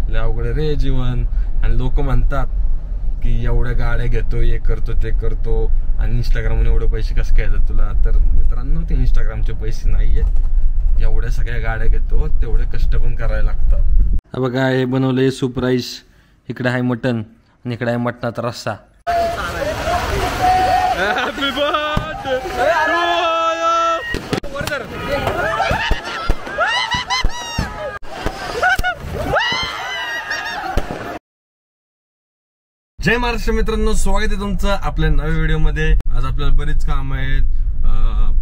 लय अवघड रे जीवन. आणि लोक म्हणतात की एवढ्या गाड्या घेतो, हे करतो ते करतो आणि इंस्टाग्रामने एवढे पैसे कसं काय येतात तुला. तर मित्रांनो, ते इंस्टाग्रामचे पैसे नाहीयेत. एवढ्या सगळ्या गाड्या घेतो तेवढे कष्ट पण करायला लागतात. बघा हे बनवलंय सूप राईस, इकडे आहे मटन आणि इकडे आहे मटणाचा रस्सा. जय महाराष्ट्र मित्रांनो, स्वागत आहे तुमचं आपल्या नव्या व्हिडिओमध्ये. आज आपल्याला बरीच काम आहेत.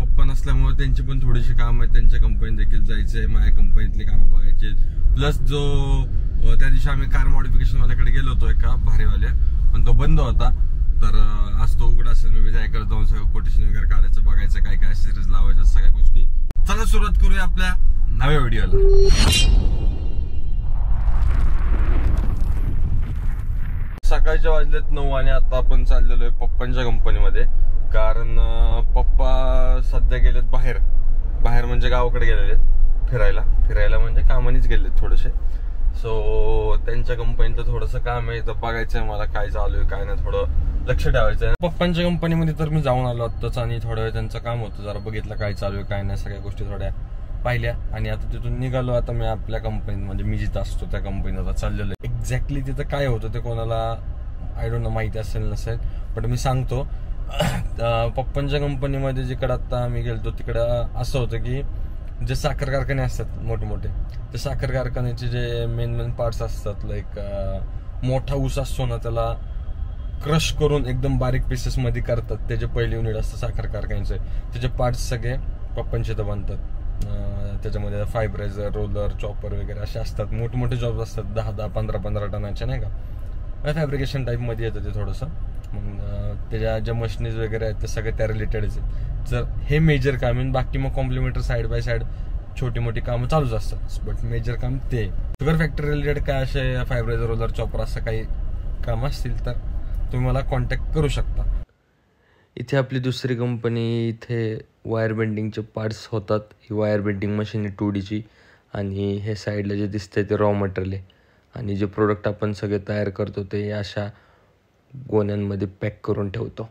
पप्पा नसल्यामुळे त्यांची पण थोडीशी काम आहेत. त्यांच्या कंपनीत देखील जायचंय, माझ्या कंपनीतली कामं बघायची. प्लस जो त्या दिवशी आम्ही कार मॉडिफिकेशन वाल्याकडे गेलो होतो एका भारीवाल्या, पण तो बंद होता. तर आज तो उघडा असेल. मी त्याकडे जाऊन सगळं कोटेशन वगैरे काढायचं, बघायचं काय काय सिरीज लावायच्या सगळ्या गोष्टी. चला सुरुवात करूया आपल्या नव्या व्हिडिओला. सकाळच्या वाजलेत 9 आणि आता आपण चाललेलो आहे पप्पांच्या कंपनीमध्ये. कारण पप्पा सध्या गेलेत बाहेर म्हणजे गावाकडे गेलेले फिरायला म्हणजे कामानीच गेलेत थोडेसे. सो त्यांच्या कंपनीत थोडंसं काम आहे, तर बघायचंय मला काय चालू आहे काय नाही, थोडं लक्ष ठेवायचंय. पप्पांच्या कंपनीमध्ये तर मी जाऊन आलो आत्ताच आणि थोडं वेळ त्यांचं काम होतं, जरा बघितलं काय चालू आहे काय नाही, सगळ्या गोष्टी थोड्या पाहिल्या आणि आता तिथून निघालो. आता मी आपल्या कंपनीत म्हणजे मी जिथं असतो त्या कंपनीत आता चाललेलो आहे. एक्झॅक्टली तिथं काय होतं ते कोणाला आय डोंट नो माहिती असेल नसेल, पण मी सांगतो. पप्पांच्या कंपनीमध्ये जिकडे आता आम्ही गेलतो तिकडं असं होतं की जे साखर कारखाने असतात मोठमोठे, ते साखर कारखान्याचे जे मेन पार्ट्स असतात, लाईक मोठा ऊस असतो ना त्याला क्रश करून एकदम बारीक पीसेस मध्ये करतात. त्याचे पहिले युनिट असतं साखर कारखान्याचे, त्याचे पार्ट्स सगळे पप्पांचे तर बनतात. त्याच्यामध्ये फायब्रायझर, रोलर, चॉपर वगैरे असे असतात. मोठमोठे जॉब असतात 10-10, 15-15 टनाचे नाही का. फॅब्रिकेशन टाईप मध्ये येतं ते थोडंसं. मग त्याच्या ज्या मशिनीज वगैरे आहेत ते सगळे त्या रिलेटेडच आहेत. जर हे मेजर काम आहे, बाकी मग कॉम्प्लिमेंटरी साईड बाय साईड छोटी मोठी कामं चालूच असतात. बट मेजर काम ते शुगर फॅक्टरी रिलेटेड काय असे फायब्रायझर, रोलर, चॉपर असं काही काम असतील तर तुम्ही मला कॉन्टॅक्ट करू शकता. इथे आपली दुसरी कंपनी, इथे वायर बेंडिंगचे पार्ट्स होतात. ही वायर बेंडिंग मशीन आहे 2Dची आणि हे साईडला जे दिसतंय ते रॉ मटेरियल आहे. आणि जे प्रोडक्ट आपण सगळे तयार करतो ते अशा गोण्यांमध्ये पॅक करून ठेवतो.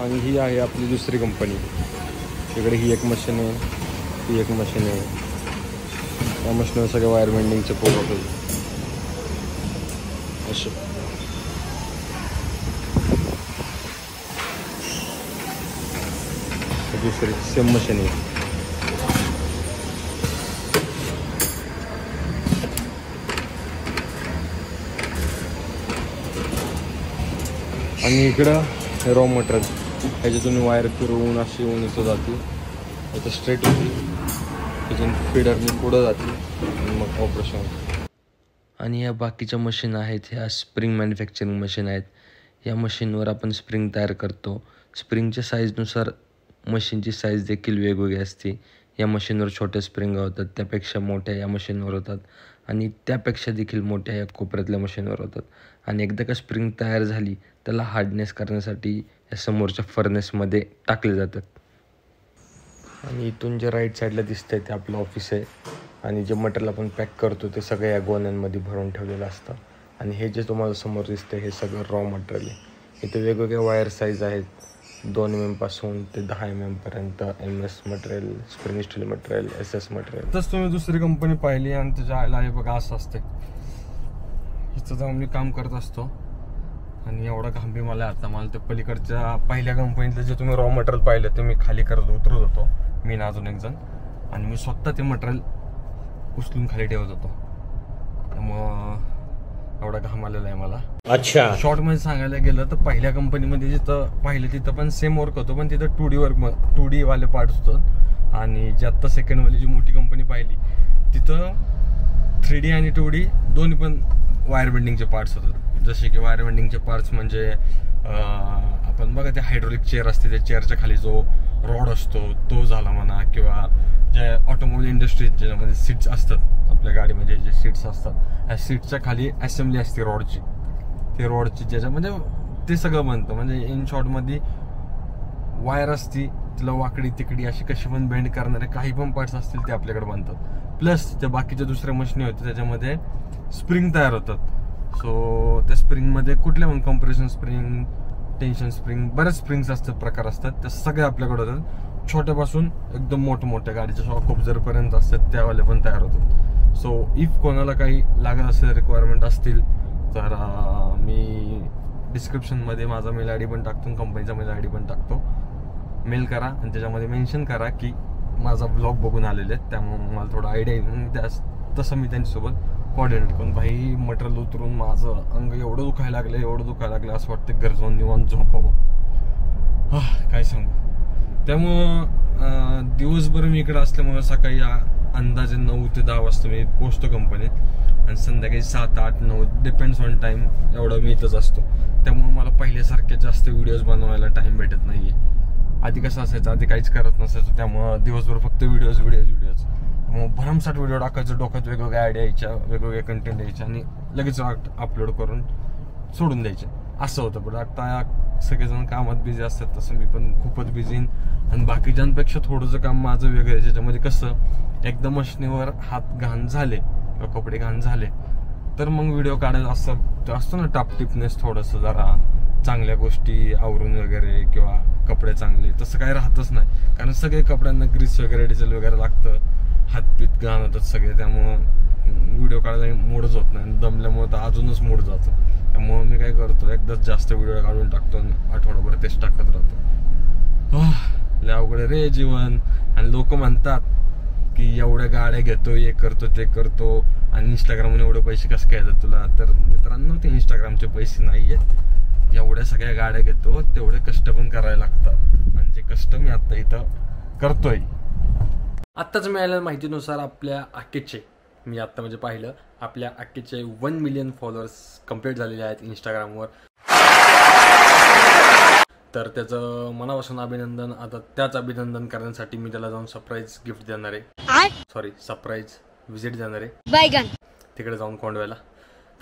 आणि ही आहे आपली दुसरी कंपनी. इकडे ही एक मशीन आहे, ही एक मशीन आहे. त्या मशीनवर सगळे वायर बेंडिंगचे प्रोडक्ट आहे असे. दुसरी सेम मशीन आहे. आणि इकडं हे रॉ मटेरियल, ह्याच्यातून वायर फिरवून अशी येऊन इथं जाते, याचं स्ट्रेट होती, त्याच्यातून फिडरनी पुढं जाते आणि मग ऑपरेशन होतं. आणि या बाकीच्या मशीन आहेत ह्या स्प्रिंग मॅन्युफॅक्चरिंग मशीन आहेत. या मशीनवर आपण स्प्रिंग तयार करतो. स्प्रिंगच्या साईजनुसार मशीनची साईज देखील वेगवेगळी असते. या मशीनवर छोट्या स्प्रिंग होतात, त्यापेक्षा मोठ्या या मशीनवर होतात आणि त्यापेक्षा देखील मोठ्या या कोपऱ्यातल्या मशीनवर होतात. आणि एकदा का स्प्रिंग तयार झाली त्याला हार्डनेस करण्यासाठी या समोरच्या फर्नेसमध्ये टाकले जातात. आणि इथून जे राईट साईडला दिसतंय ते आपलं ऑफिस आहे. आणि जे मटेरियल आपण पॅक करतो ते सगळं या गोण्यांमध्ये भरून ठेवलेलं असतं. आणि हे जे तुम्हाला समोर दिसतंय हे सगळं रॉ मटेरियल आहे. इथे वेगवेगळ्या वायर साईज आहेत, 2 mm पासून ते 10 mm पर्यंत. MS material, spring steel material, SS material. तसं तुम्ही दुसरी कंपनी पाहिली आणि त्याच्या आयला हे बघा असं असते. इथं जाऊन मी काम करत असतो आणि एवढा घाम बी मला आता. मला ते पलीकडच्या पहिल्या कंपनीतलं जे तुम्ही रॉ मटेरियल पाहिलं ते मी खाली करत उतरत होतो, मी ना अजून एक जण, आणि मी स्वतः ते मटेरियल उचलून खाली ठेवत होतो. त्यामुळं एवढा घाम आलेला आहे मला. अच्छा, शॉर्ट मध्ये सांगायला गेलं तर पहिल्या कंपनीमध्ये जिथं पाहिलं तिथं पण सेम वर्क होतं, पण तिथं 2D वाले पार्ट्स होतं. आणि जे आत्ता सेकंड वाली जी मोठी कंपनी पाहिली तिथं 3D आणि 2D दोन्ही पण वायर बेंडिंगचे पार्ट्स होतात. जसे की वायर बेंडिंगचे पार्ट्स म्हणजे आपण बघा ते हायड्रोलिक चेअर असते, त्या चेअरच्या खाली जो रॉड असतो तो झाला म्हणा, किंवा जे ऑटोमोबाईल इंडस्ट्रीज ज्याच्यामध्ये सीट्स असतात आपल्या गाडीमध्ये, जे सीट्स असतात ह्या सीट्सच्या खाली असेंब्ली असते रॉडची, ते रॉडची ज्याच्यामध्ये ते सगळं बनतं. म्हणजे इन शॉर्टमध्ये वायर असती, तिला वाकडी तिकडी अशी कशी पण बेंड करणारे काही पण पार्ट्स असतील ते आपल्याकडे बनतात. प्लस त्या बाकीच्या दुसऱ्या मशीनी होत्या त्याच्यामध्ये स्प्रिंग तयार होतात. सो त्या स्प्रिंगमध्ये कुठल्या पण कॉम्प्रेशन स्प्रिंग, टेन्शन स्प्रिंग, बरेच स्प्रिंग्स असतात, प्रकार असतात, त्या सगळे आपल्याकडे होतात. छोट्यापासून एकदम मोठ्या गाडीच्या शॉक ऑब्झर्वपर्यंत असतात त्यावाले पण तयार होतात. सो इफ कोणाला काही लागत असेल, रिक्वायरमेंट असतील तर मी डिस्क्रिप्शनमध्ये माझा मेल आय डी पण टाकतो, कंपनीचा मेल आय डी पण टाकतो. मेल करा आणि त्याच्यामध्ये मेन्शन करा की माझा ब्लॉग बघून आलेले आहेत, त्यामुळे मला थोडा आयडिया येईल. तसं मी त्यांच्यासोबत कोऑर्डिनेट करून, भाई मटेरियल उतरून माझं अंग एवढं दुखायला लागलं असं वाटतं घर जाऊन निवांत झोपावं. काय सांगू. त्यामुळं दिवसभर मी इकडे असल्यामुळे सकाळी अंदाजे 9 ते 10 वाजता मी पोहोचतो कंपनीत आणि संध्याकाळी 7, 8, 9 डिपेंड्स ऑन टाइम एवढं मी इथंच असतो. त्यामुळे मला पहिल्यासारखे जास्त व्हिडिओज बनवायला टाइम भेटत नाहीये. आधी कसं असायचं, आधी काहीच करत नसायचं, त्यामुळं दिवसभर फक्त व्हिडिओज. त्यामुळे भरमसाठ व्हिडिओ टाकायचं, डोक्यात वेगवेगळ्या आयडिया यायच्या, वेगवेगळे कंटेंट यायचे आणि लगेच अपलोड करून सोडून द्यायचे, असं होतं. पण आता सगळेजण कामात बिझी असतात, तसं मी पण खूपच बिझी. आणि बाकीच्यांपेक्षा थोडंसं काम माझं वेगळं आहे, ज्याच्यामध्ये कसं एकदा मशिनीवर हात घाण झाले किंवा कपडे घाण झाले तर मग व्हिडिओ काढायला असतो ना टापटिपनेस, थोडंसं जरा चांगल्या गोष्टी आवरून वगैरे किंवा कपडे चांगले, तसं काही राहतच नाही. कारण सगळे कपड्यांना ग्रीस वगैरे, डिझेल वगैरे लागतं, हातपीत घाण होतात सगळे, त्यामुळं व्हिडिओ काढायला मूडच होत नाही. दमल्यामुळे तर अजूनच मूड जातो. त्यामुळं मी काय करतो, एकदाच जास्त व्हिडिओ काढून टाकतो आणि आठवडाभर तेच टाकत राहतो. लय अवघड रे जीवन. आणि लोक म्हणतात की एवढ्या गाड्या घेतो, हे करतो, ते करतो आणि इंस्टाग्रामने एवढे पैसे कसं काय येतात तुला. तर मित्रांनो, ते इंस्टाग्रामचे पैसे नाही आहेत. एवढ्या सगळ्या गाड्या घेतो तेवढे कष्ट पण करायला लागतात आणि जे कष्ट मी आता इथं करतोय. आत्ताच मिळालेल्या माहितीनुसार आपल्या आकेचे, मी आत्ता म्हणजे पाहिलं, आपल्या आकेचे 1 मिलियन फॉलोअर्स कंप्लीट झालेले आहेत इंस्टाग्रामवर. तर त्याचं मनापासून अभिनंदन. आता त्याच अभिनंदन करण्यासाठी मी त्याला जाऊन सरप्राईज गिफ्ट देणार आहे, सरप्राईज विजिट देणार आहे तिकडे जाऊन कोंडव्याला.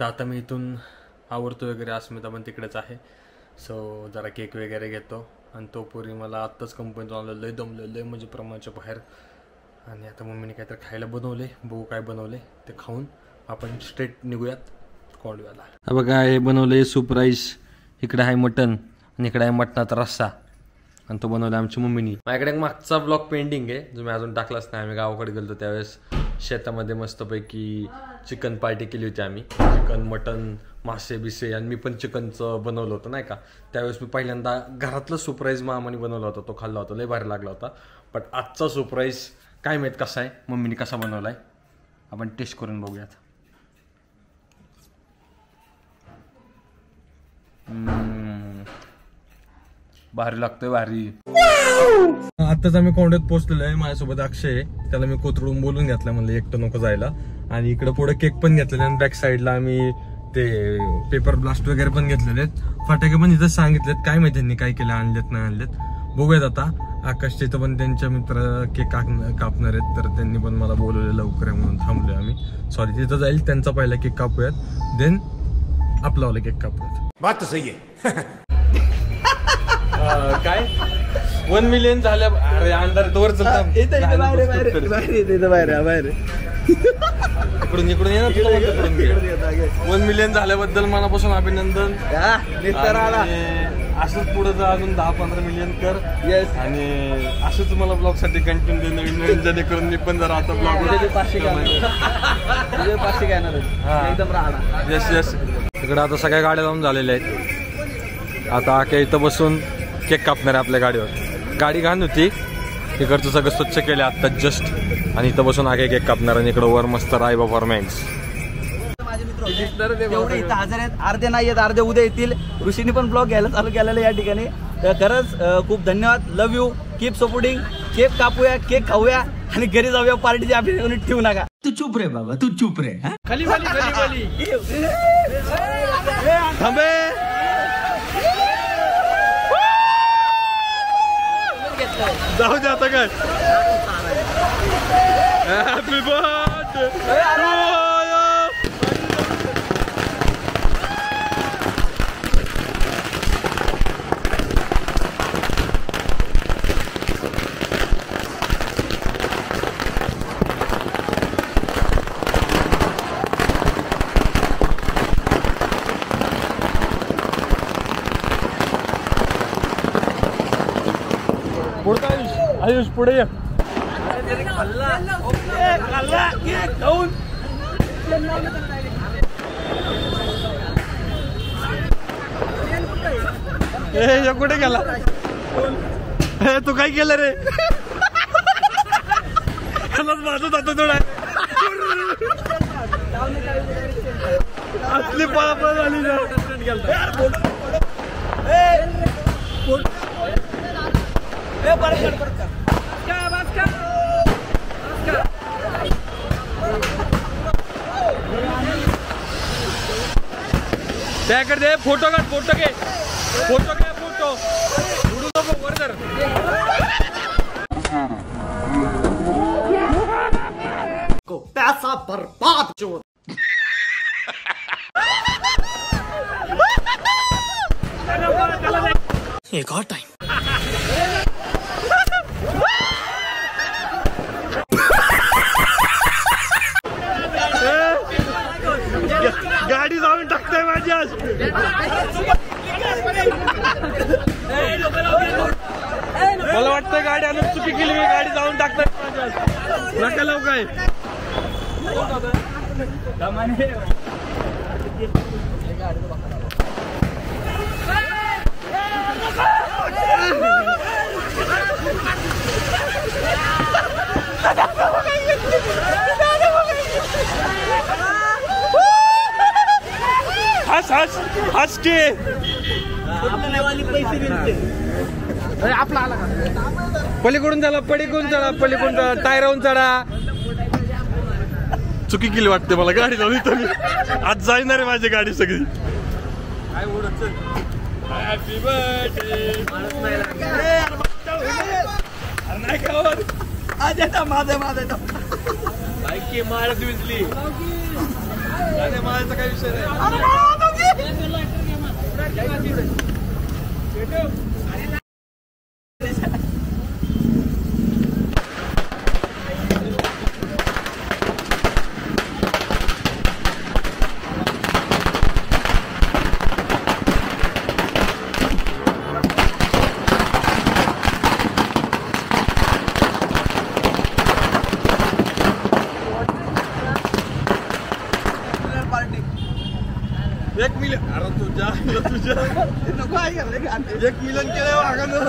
तर आता मी इथून आवरतो वगैरे, अस्मिता पण तिकडेच आहे. सो जरा केक वगैरे घेतो आणि तो पुरी मला आत्ताच कंपनीतून आलं, लय दमलेलं म्हणजे प्रमाणाच्या बाहेर. आणि आता मम्मीने काहीतरी खायला बनवले, बघू काय बनवले ते खाऊन आपण स्ट्रेट निघूयात कोंडव्याला. बघा हे बनवले सूप राईस, इकडे आहे मटन आणि इकडे आहे मटणाचा रस्सा आणि तो बनवला आमची मम्मीनी. माझ्याकडे मागचा ब्लॉग पेंडिंग आहे जो मी अजून टाकलाच नाही. आम्ही गावाकडे गेलो त्यावेळेस शेतामध्ये मस्तपैकी चिकन पार्टी केली होती आम्ही. चिकन, मटन, मासे बिसे आणि मी पण चिकनचं बनवलं होतं नाही का. त्यावेळेस मी पहिल्यांदा घरातलं सरप्राईज मामाने बनवला होता, तो खाल्ला होता, लय भारी लागला होता. पण आजचा सरप्राईज काय माहीत कसा आहे, मम्मीने कसा बनवलाय, आपण टेस्ट करून बघूयात. भारी लागतोय, भारी. आताच आम्ही कोंड्यात पोहोचलेलो आहे. माझ्यासोबत अक्षय आहे, त्याला मी कोथरूडून बोलून घेतलं, म्हणलं एकटं नको जायला. आणि इकडे पुढे केक पण घेतलेले आणि बॅक साईडला आम्ही ते पेपर ब्लास्ट वगैरे पण घेतलेले आहेत. फटाके पण इथं सांगितलेत, काय माहिती त्यांनी काय केलं, आणलेत नाही आणलेत, बघूयात आता. आकाशच्या इथं पण त्यांच्या मित्र केक कापणार आहेत, तर त्यांनी पण मला बोलवले लवकर म्हणून थांबलोय आम्ही. सॉरी, तिथं जाईल, त्यांचा पहिला केक कापूयात, देन आपला केक कापूयात. बात सही आहे. काय 1 मिलियन झाल्या, अरे अंधार दोर चलतात इकडून इकडून ये ना, तुला 1 मिलियन झाल्याबद्दल मनापासून अभिनंदन. असंच पुढे जा, अजून 10-15 मिलियन कर. आणि असंच मला ब्लॉग साठी कंटिन्यू नवीन नवीन जेणेकरून मी पण जरा आता ब्लॉग यस यस. तिकडे आता सगळ्या गाड्या लावून झालेल्या आहेत. आता आके इथं बसून केक कापणार आहे आपल्या गाडीवर. गाडी घाण होती, इकडचं सगळं स्वच्छ केलं आता जस्ट, आणि इथं बसून आगे केक कापणार. आणि इकडं वर मस्त राय परफॉर्मन्स. एवढे इथं हजर आहेत, अर्धे नाही आहेत, अर्धे उद्या येतील. ऋषीने पण ब्लॉग घ्यायला चालू केलेला या ठिकाणी. तर खरंच खूप धन्यवाद, love you, keep supporting. Cake कापूया, केक खाऊया आणि घरी जाऊया. पार्टीची आपली कोणी ठेवू नका. तू चुप रे बाबा, तू चुप रे. खाली खाली खाली खाली थांबे. जाऊ दे आता काय. Happy birthday. आयुष पुढे ये. ए कुठे गेला? तू काय केलं रे? माझं जातो थोडा असली पळापळ झाली ना. त्याकडे दे फोटो काढ. फोटो घे. फोटो घे. फोटो उडू नको वर कर. पैसा बर्बाद जो एक और टाइम. गाडी जाऊन टाकताय माझी आज. मला वाटतं गाडी आणून चुकी केली. मी गाडी जाऊन टाकताय माझी आज. नका लावू काय. हस हस हस के पलीकडून चला. पलीकडून चढा. पलीकडून चढा. टायरावून चढा. चुकी केली वाटते मला. गाडी जाऊन इथं आज जाणार आहे माझी गाडी सगळी. काय उडत. Happy birthday. नाही का आज येता माझा की माळ विजली. माळाचा काही विषय नाही. एक मिलियन. अरे तुझ्या नको आहे का 1 मिलियन केलं वागानं.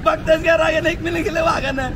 बघतेस का रागाने 1 मिलियन केलं वागानं.